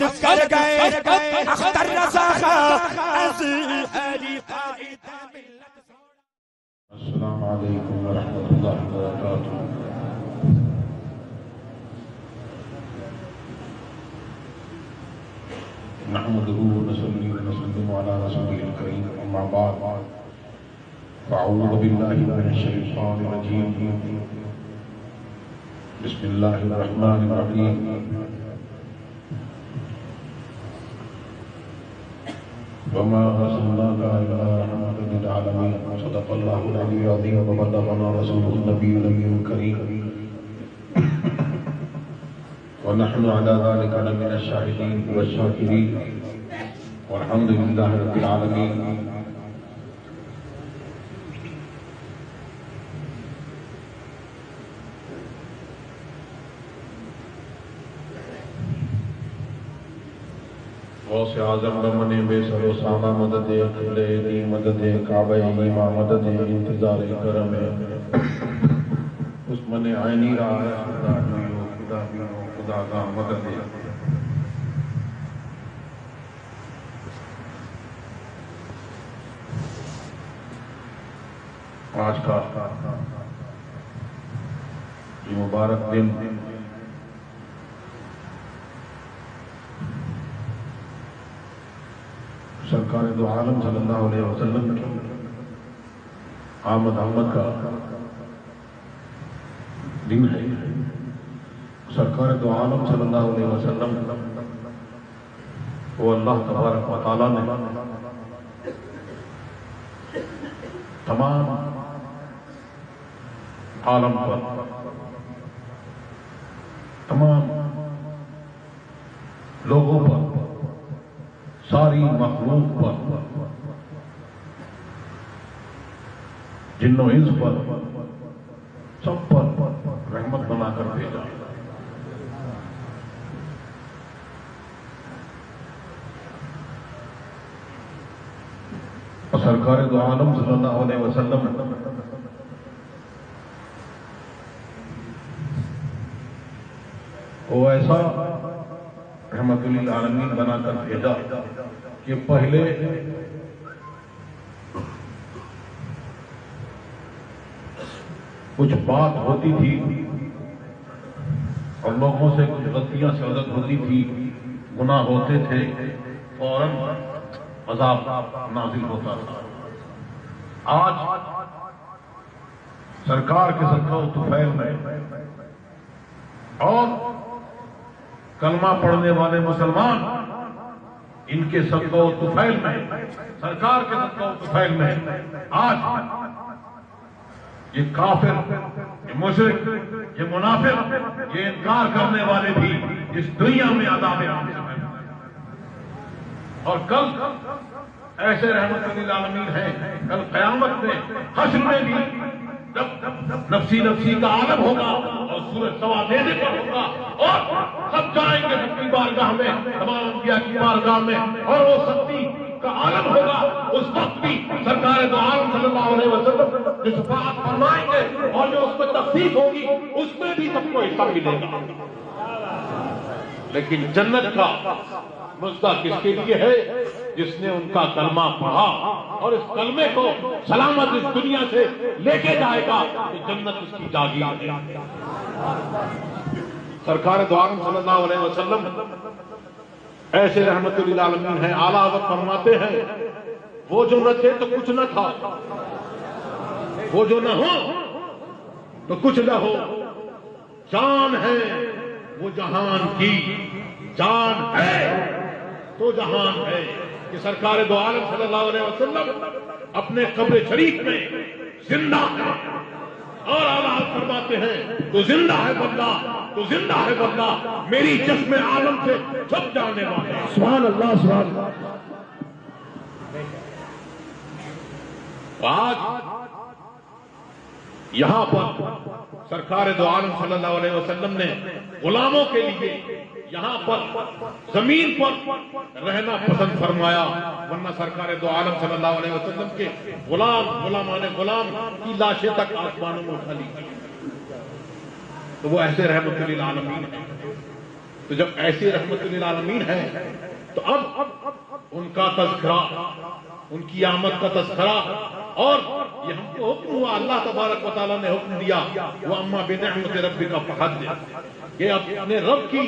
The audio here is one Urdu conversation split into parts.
رد کر گئے اختر رضا السلام علیکم ورحمۃ اللہ وبرکاتہ. نحمده ونصلي ونسلم على رسوله الكريم. اما بعد فاعوذ بالله من الشيطان الرجيم. بسم الله الرحمن الرحيم. وما أرسلناك إلا رحمة للعالمين. صدق الله العلي العظيم وبلغنا رسوله النبي الكريم. ونحن على ذلك لمن الشاهدين والشاكرين والحمد لله رب العالمين. غوث اعظم رمن بے سر و سامہ مدد قبلے دی مدد کعبہ ایمہ مدد انتظار کرم اس من عینی رہا ہے خدا بھی ہو خدا کا مدد. آج کا یہ مبارک دن سرکار دو عالم صلی اللہ علیہ وسلم کی آمد کا دن ہے. سرکار دو عالم صلی اللہ علیہ وسلم وہ اللہ تبارک و تعالیٰ نے تمام عالم پر تمام لوگوں پر ساری مخلوق پر جن و انس پر سب پر رحمت بنا کر بھیجا. اور سرکار دو عالم صلی اللہ علیہ وسلم وہ ایسا رحمت للعالمین بنا کر بھیجا کہ پہلے کچھ بات ہوتی تھی اور لوگوں سے کچھ غلطیاں صادر ہوتی تھی، گناہ ہوتے تھے، فوراً عذاب نازل ہوتا تھا. آج سرکار کے صدقہ و طفیل میں اور کلمہ پڑھنے والے مسلمان ان کے صدقہ و طفیل میں، سرکار کے صدقہ و طفیل میں آج یہ کافر، یہ مشرک، یہ منافق، یہ انکار کرنے والے بھی اس دنیا میں عذاب عام ہیں. اور کل ایسے رحمت للعالمین ہیں، کل قیامت میں حشر میں بھی جب نفسی نفسی کا عالم ہوگا اور سورج سوا دینے پر ہوگا اور سب جائیں گے سب کی بارگاہ میں، تمام انبیاء کی بارگاہ میں، اور وہ سختی کا عالم ہوگا. اس وقت بھی سرکار دو عالم صلی اللہ علیہ وسلم جو شفاعت فرمائیں گے اور جو اس میں تخفیف ہوگی اس میں بھی سب کو حصہ ملے گا. لیکن جنت کا مزدہ کس کے لیے ہے؟ جس نے ان کا کلمہ پڑھا اور اس کلمے کو سلامت اس دنیا سے لے کے جائے گا تو جنت اس کی جاگیر ہے. سرکار دو عالم صلی اللہ علیہ وسلم ایسے رحمت للعالمین ہیں، اعلیٰ حضرت فرماتے ہیں وہ جو نہ تھے تو کچھ نہ تھا، وہ جو نہ ہو تو کچھ نہ ہو، جان ہے وہ جہان کی، جان ہے تو جہان ہے. کہ سرکار دو عالم صلی اللہ علیہ وسلم اپنے قبر شریف میں زندہ ہے اور اعلیٰ فرماتے ہیں تو زندہ ہے بندہ، تو زندہ ہے بندہ میری جسم عالم سے چھپ جانے والا. سبحان اللہ سبحان اللہ. آج یہاں پر سرکار دو عالم صلی اللہ علیہ وسلم نے غلاموں کے لیے یہاں پر زمین پر رہنا پسند فرمایا، ورنہ سرکار دو عالم صلی اللہ علیہ وسلم کے غلامان کی لاشیں تک آسمانوں میں اٹھا لی. تو وہ ایسے رحمت للعالمین ہیں. تو تو جب ایسی رحمت للعالمین ہے تو اب ان کا تذکرہ، ان کی آمد کا تذکرہ، اور یہ ہم کو حکم ہوا، اللہ تبارک و تعالیٰ نے حکم دیا وَأَمَّا بِنِعْمَتِ رَبِّكَ فَحَدِّثْ، کہ اپنے رب کی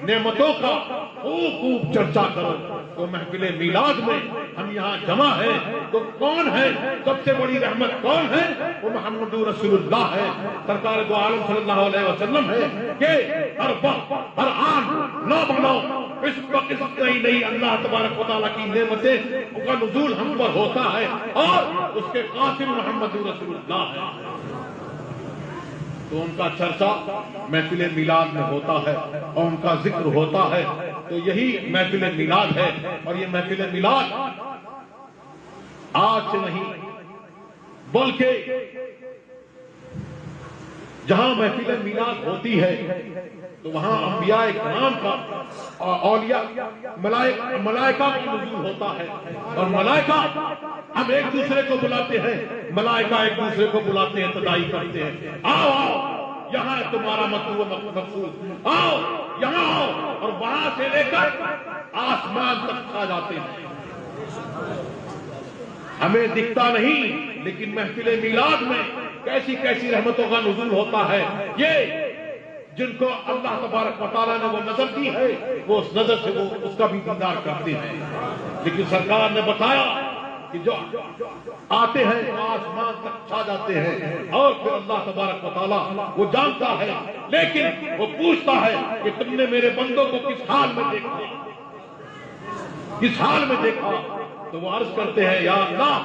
نعمتوں کا خوب خوب چرچا کرو۔ تو محفل میلاد میں ہم یہاں جمع ہیں تو کون ہے سب سے بڑی رحمت؟ کون ہے؟ وہ محمد رسول اللہ ہے، سرکار دو عالم صلی اللہ علیہ وسلم ہے کہ ہر وقت ہر آن نو بنو اس وقت نہیں اللہ تبارک و تعالیٰ کی نعمتیں کا نزول ہم پر ہوتا ہے، اور اس کے قاسم محمد رسول اللہ ہے، تو ان کا چرچا محفل میلاد میں ہوتا ہے اور ان کا ذکر ہوتا ہے۔ تو یہی محفل میلاد ہے، اور یہ محفل میلاد آج سے نہیں بلکہ جہاں محفل میلاد ہوتی ہے تو وہاں انبیاء کرام کا اولیاء ملائکہ کی نزول ہوتا ہے، اور ملائکہ ہم ایک دوسرے کو بلاتے ہیں، ملائکہ ایک دوسرے کو بلاتے ہیں، تداعی کرتے ہیں، آؤ آؤ یہاں تمہارا مطلوب مقصود، آؤ یہاں آؤ، اور وہاں سے لے کر آسمان تک کھا جاتے ہیں۔ ہمیں دکھتا نہیں، لیکن محفل میلاد میں کیسی کیسی رحمتوں کا نزول ہوتا ہے۔ یہ جن کو اللہ تبارک و تعالیٰ نے وہ نظر دی ہے، وہ اس نظر سے وہ اس کا بھی دیدار کرتے ہیں۔ لیکن سرکار نے بتایا کہ جو آتے ہیں آسمان تک چھا جاتے ہیں، اور پھر اللہ تبارک و تعالیٰ وہ جانتا ہے، لیکن وہ پوچھتا ہے کہ تم نے میرے بندوں کو کس حال میں دیکھا، کس حال میں دیکھا؟ تو وہ عرض کرتے ہیں یا اللہ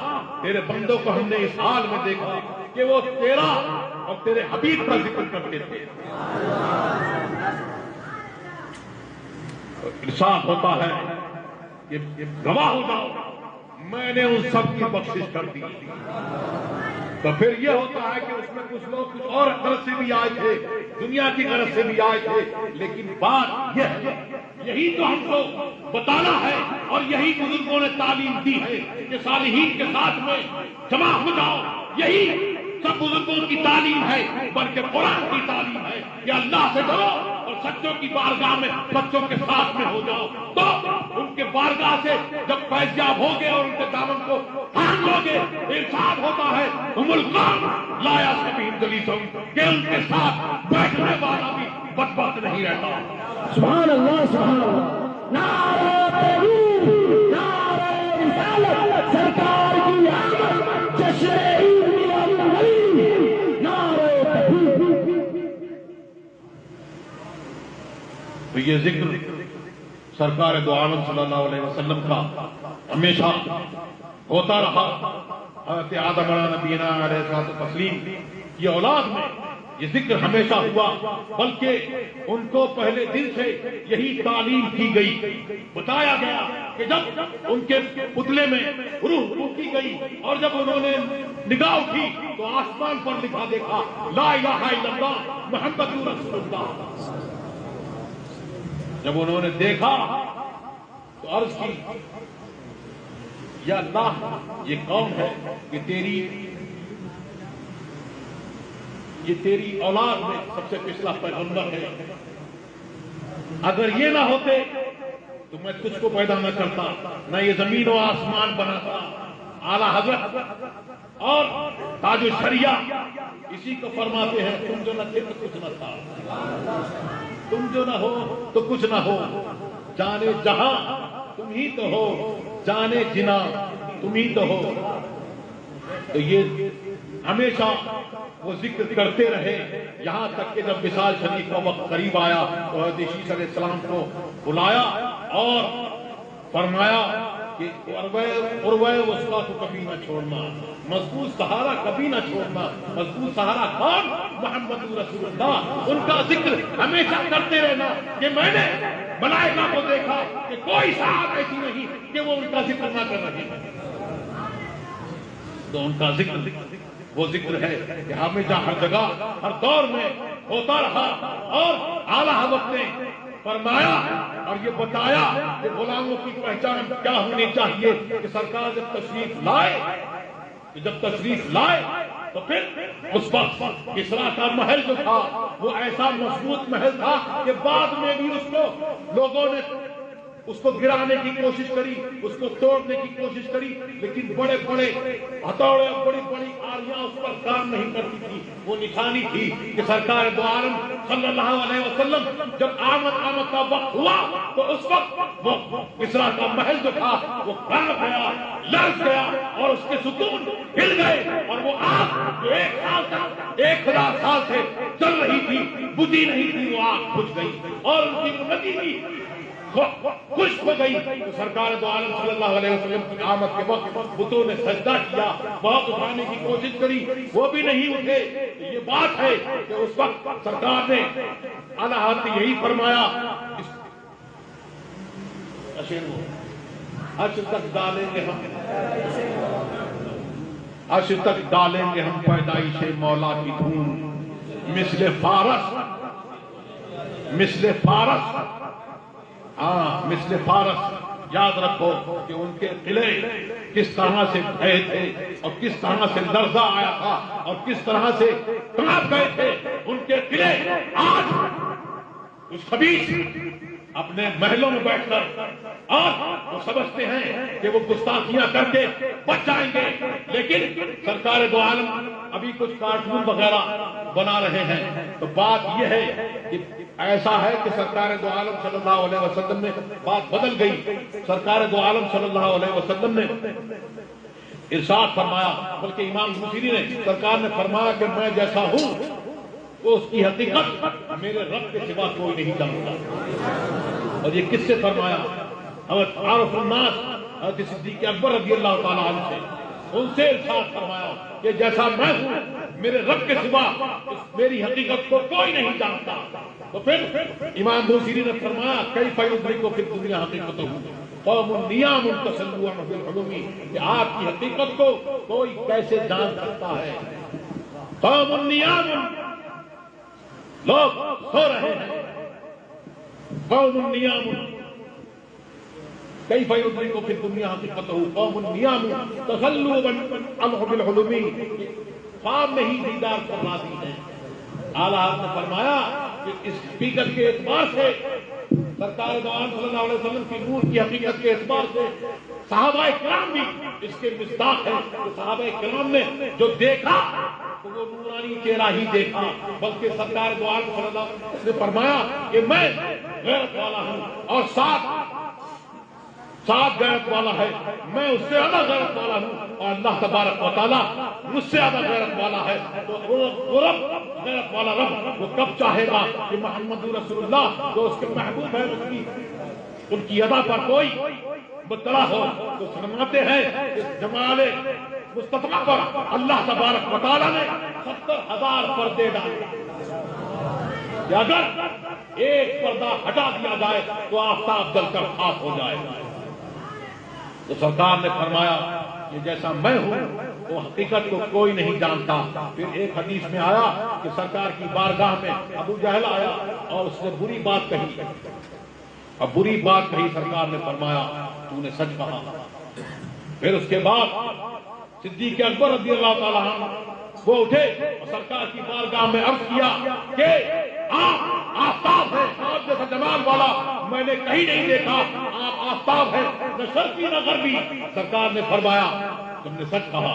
تیرے بندوں کو ہم نے اس حال میں دیکھا کہ وہ تیرا اور تیرے حبیب کا ذکر کرتے تھے۔ ارشاد ہوتا ہے کہ گواہ ہو جاؤ میں نے ان سب کی بخشش کر دی۔ تو پھر یہ ہوتا ہے کہ اس میں کچھ لوگ کچھ اور غرض سے بھی آئے تھے، دنیا کی غرض سے بھی آئے تھے، لیکن بات یہ ہے، یہی تو ہم کو بتانا ہے، اور یہی بزرگوں نے تعلیم دی ہے کہ صالحین کے ساتھ میں جمع ہو جاؤ۔ یہی سب بزرگوں کی تعلیم ہے، بلکہ قرآن کی تعلیم ہے کہ اللہ سے ڈرو اور سچوں کی بارگاہ میں سچوں کے ساتھ میں ہو جاؤ۔ تو ان کے بارگاہ سے جب فیضیاب ہوگے اور ان کے دامن کو تھام لوگے، ارشاد ہوتا ہے ہم القوم لا یصبحون جلیسہم، کہ ان کے ساتھ بیٹھنے والا بھی بدبخت نہیں رہتا۔ سبحان اللہ سبحان اللہ، نعرہ تکبیر، نعرہ رسالت، سرکار کی آمد، جشن عید میلاد النبی، نعرہ تکبیر۔ تو یہ ذکر سرکار دو عالم صلی اللہ علیہ وسلم کا ہمیشہ ہوتا رہا۔ حضرت آدم علیہ نبینا علیہ الصلوۃ والتسلیم کی اولاد میں یہ ذکر ہمیشہ ہوا، بلکہ ان کو پہلے دن سے یہی تعلیم کی گئی، بتایا گیا کہ جب ان کے پتلے میں روح پھونکی گئی اور جب انہوں نے نگاہ اٹھی تو آسمان پر لکھا دیکھا لا الہ الا اللہ محمد رسول اللہ۔ جب انہوں نے دیکھا تو عرض کی یا اللہ یہ کون ہے کہ یہ تیری اولاد میں سب سے پچھلا پیغمبر ہے، اگر یہ نہ ہوتے تو میں تجھ کو پیدا نہ کرتا، نہ یہ زمین و آسمان بناتا۔ اعلیٰ حضرت اور تاج الشریعہ اسی کو فرماتے ہیں تم جو نہ تھے تو کچھ نہ تھا، تم جو نہ ہو تو کچھ نہ ہو، جانے جہاں تم ہی تو ہو، جانے جنا تم ہی تو ہو۔ تو یہ ہمیشہ وہ ذکر کرتے رہے، یہاں تک کہ جب وصال شریف کا وقت قریب آیا تو حضرت عیسیٰ علیہ السلام کو بلایا اور فرمایا کہ عروہ وثقیٰ کو کبھی نہ چھوڑنا، مضبوط سہارا کبھی نہ چھوڑنا۔ مضبوط سہارا کون؟ محمد رسول اللہ۔ ان کا ذکر ہمیشہ کرتے رہنا کہ میں نے ملائکہ کو دیکھا کہ کوئی ساعت ایسی نہیں کہ وہ ان کا ذکر نہ کر رہے ہیں۔ تو ان کا ذکر وہ ذکر ہے کہ ہمیشہ ہر جگہ ہر دور میں ہوتا رہا، اور اعلیٰ حضرت نے فرمایا اور یہ بتایا کہ غلاموں کی پہچان کیا ہونی چاہیے کہ سرکار جب تشریف لائے تو پھر اس وقت کسریٰ کا محل جو تھا وہ ایسا مضبوط محل تھا کہ بعد میں بھی اس کو لوگوں نے اس کو گرانے کی کوشش کری، اس کو توڑنے کی کوشش کری، لیکن بڑے بڑے ہتھوڑے اور بڑی بڑی آریاں اس پر کام نہیں کرتی تھی۔ وہ نشانی تھی کہ سرکار دو عالم صلی اللہ علیہ وسلم جب آمد کا وقت ہوا تو اس وقت وہ کسریٰ کا محل جو تھا وہ کانپ گیا، لرز گیا، اور اس کے ستون ہل گئے، اور وہ آگ جو 1000 سال سے چل رہی تھی، بجھی نہیں تھی، وہ آگ بجھ گئی اور ان کی ندی بھی خشک ہو گئی۔ تو سرکار دو عالم صلی اللہ علیہ وسلم کی آمد کے وقت بتوں نے سجدہ کیا، بہت اٹھانے کی کوشش کری، وہ بھی نہیں اٹھے۔ یہ بات ہے کہ اس وقت سرکار نے اعلیٰ حضرت یہی فرمایا، عرش تک ڈالیں گے ہم، عرش تک ڈالیں گے ہم پیدائش مولا کی دھوم، مثل فارس، مثل فارس، ہاں مثل فارس۔ یاد رکھو کہ ان کے قلعے کس طرح سے ڈھے تھے اور کس طرح سے لرزہ آیا تھا اور کس طرح سے کانپ گئے تھے ان کے قلعے۔ آج اس خبیث اپنے محلوں میں بیٹھ کر اور وہ سمجھتے ہیں کہ وہ گستاخیاں کر کے بچ جائیں گے، لیکن سرکار دو عالم ابھی کچھ کارٹون وغیرہ بنا رہے ہیں۔ تو بات یہ ہے کہ ایسا ہے کہ سرکار دو عالم صلی اللہ علیہ وسلم میں بات بدل گئی۔ سرکار دو عالم صلی اللہ علیہ وسلم نے ارشاد فرمایا، بلکہ امام بوصیری نے سرکار نے فرمایا کہ میں جیسا ہوں وہ اس کی حقیقت میرے رب کے سوا کوئی نہیں جانتا۔ اور یہ کس سے فرمایا؟ حضرت عارف الناس حضرت صدیق اکبر رضی اللہ تعالیٰ عنہ سے، ان سے ارشاد فرمایا کہ جیسا میں ہوں میرے رب کے سوا میری حقیقت کو کوئی نہیں جانتا۔ تو پھر امام بوصیری نے فرمایا کیف یدرک فی الدنیا حقیقتہ قوم نیام تسلون بالعلوم، کہ آپ کی حقیقت کو کوئی کیسے جان سکتا ہے؟ قوم نیام، لوگ سو رہے ہیں، قوم نیام کیف یدرک فی الدنیا حقیقتہ قوم نیام تسلون بالعلوم، خواب میں ہی دیدار پر راضی ہیں۔ اعلیٰ حضرت نے فرمایا کہ اس حقیقت کے اعتبار سے سرکار دو عالم صلی اللہ علیہ وسلم کی نور کی حقیقت کے اعتبار سے صحابہ کرام بھی اس کے مصداق ہیں کہ صحابہ کرام نے جو دیکھا تو وہ نورانی چہرہ ہی دیکھا، بلکہ سرکار دو عالم صلی اللہ علیہ وسلم نے فرمایا کہ میں غیرت والا ہوں اور ساتھ غیرت والا ہے، میں اس سے زیادہ غیرت والا ہوں اور اللہ تبارک و تعالیٰ مجھ سے زیادہ غیرت والا ہے۔ تو وہ رب غیرت والا رب وہ کب چاہے گا کہ محمد رسول اللہ جو اس کے محبوب ہے ان کی ادا پر کوئی مبتلا ہو؟ تو فرماتے ہیں کہ جمال مصطفیٰ پر اللہ تبارک و تعالیٰ نے 70,000 پردے ڈالے کہ اگر ایک پردہ ہٹا دیا جائے تو آفتاب جل کر خاک ہو جائے۔ تو سرکار نے فرمایا کہ جیسا میں ہوں وہ حقیقت کو کوئی نہیں جانتا۔ پھر ایک حدیث میں آیا کہ سرکار کی بارگاہ میں ابو جہل آیا اور اس نے بری بات کہی، اب بری بات کہی، سرکار نے فرمایا تو نے سچ کہا۔ پھر اس کے بعد صدیق اکبر رضی اللہ تعالیٰ عنہ وہ اٹھے اور سرکار کی بارگاہ میں عرض کیا کہ آپ آفتاب ہیں، آپ جیسا جمال والا میں نے کہیں نہیں دیکھا، آپ آفتاب ہیں نہ شرقی نہ غربی۔ سرکار نے فرمایا تم نے سچ کہا۔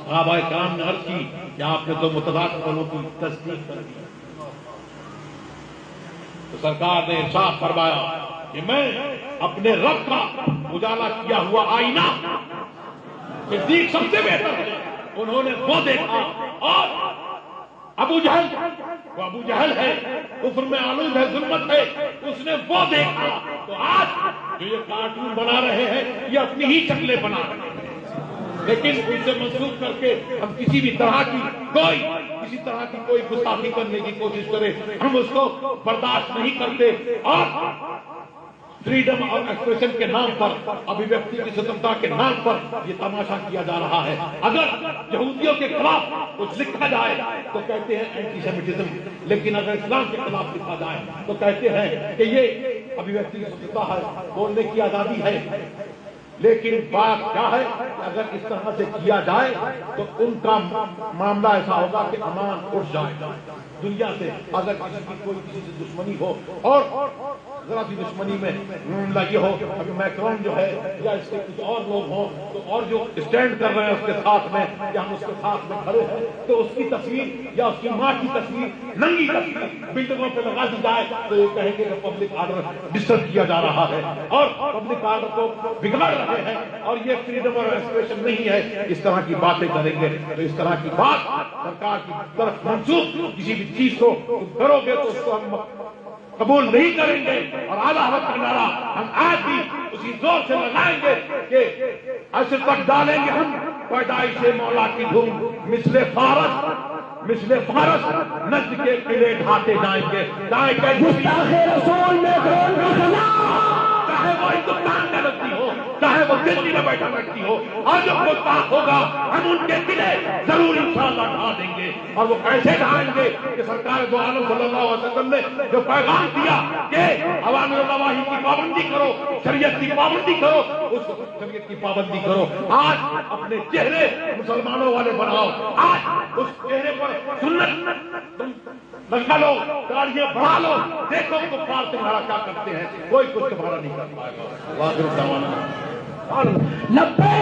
صحابہ کرام نے عرض کی کہ آپ نے تو متضاد قولوں کی تصدیق کر دی۔ تو سرکار نے ارشاد فرمایا کہ میں اپنے رب کا اجالا کیا ہوا آئینہ، صدیق سب سے بہتر ہے، انہوں نے وہ دیکھا، اور ابو جہل وہ ابو جہل ہے، کفر میں آلود ہے، ظلمت ہے، اس نے وہ دیکھا۔ تو آج جو یہ کارٹون بنا رہے ہیں یہ اپنی ہی شکلیں بنا رہے ہیں، لیکن ان سے منسوخ کر کے ہم کسی بھی طرح کی کوئی گستاخی کرنے کی کوشش کرے ہم اس کو برداشت نہیں کرتے۔ اور فریڈم اور ایکسپریشن کے نام پر، ابھیویکتی کی سوتنترتا کے نام پر یہ تماشا کیا جا رہا ہے۔ اگر یہودیوں کے خلاف کچھ لکھا جائے تو کہتے ہیں اینٹی سیمیٹزم، لیکن اگر اسلام کے خلاف لکھا جائے تو کہتے ہیں کہ یہ ابھیویکتی کی سوتنترتا ہے، بولنے کی آزادی ہے۔ لیکن بات کیا ہے کہ اگر اس طرح سے کیا جائے تو ان کا معاملہ ایسا ہوگا کہ امان اٹھ جائے گا دنیا سے. اگر کسی کی کوئی کسی سے دشمنی ہو اور ذرا سی دشمنی میں لگی ہو, ابھی میکرون جو ہے یا اس کے کچھ اور لوگ ہوں تو اور جو اسٹینڈ کر رہے ہیں اس کے ساتھ میں یا ہم اس کے ساتھ میں کھڑے ہیں تو اس کی تصویر یا اس کی ماں کی تصویر ننگی تصویر بلڈنگوں پہ لگا دی جائے تو یہ کہیں گے کہ پبلک آرڈر ڈسٹرب کیا جا رہا ہے اور پبلک آرڈر کو بگاڑ رہے ہیں اور یہ فریڈم اور ایکسپریشن نہیں ہے. اس طرح کی باتیں کریں گے تو اس طرح کی بات سرکار کی طرف منسوخ کسی بھی چیز کو کرو گے تو اس کو ہم قبول نہیں کریں گے. اور اعلیٰ حضرت کا نعرہ ہم آج بھی اسی زور سے لگائیں گے کہ عصر تک ڈالیں گے ہم پیدائش مولا کی دھوم مثل فارس نجد کے قلعے ڈھاتے جائیں گے. گستاخ رسول میں چاہے وہ ہندوستان میں رہتی ہو چاہے وہ دلی میں بیٹھا بیٹھتی ہو اور جو گستاخ ہوگا ہم ان کے قلعے ضرور انشاءاللہ ڈھا دیں گے. اور وہ کیسے ڈھائیں گے کہ سرکار دو عالم صلی اللہ علیہ وسلم نے جو پیغام دیا کہ عوامر النواہی کی پابندی کرو, شریعت کی پابندی کرو, اس شریعت کی پابندی کرو. آج اپنے چہرے مسلمانوں والے بناؤ, آج اس چہرے پر سنت لگا لو, گاڑیاں بڑھا لو, دیکھو کفار تمہارا کیا کرتے ہیں, کوئی کچھ تمہارا نہیں کر پائے گا. لبیک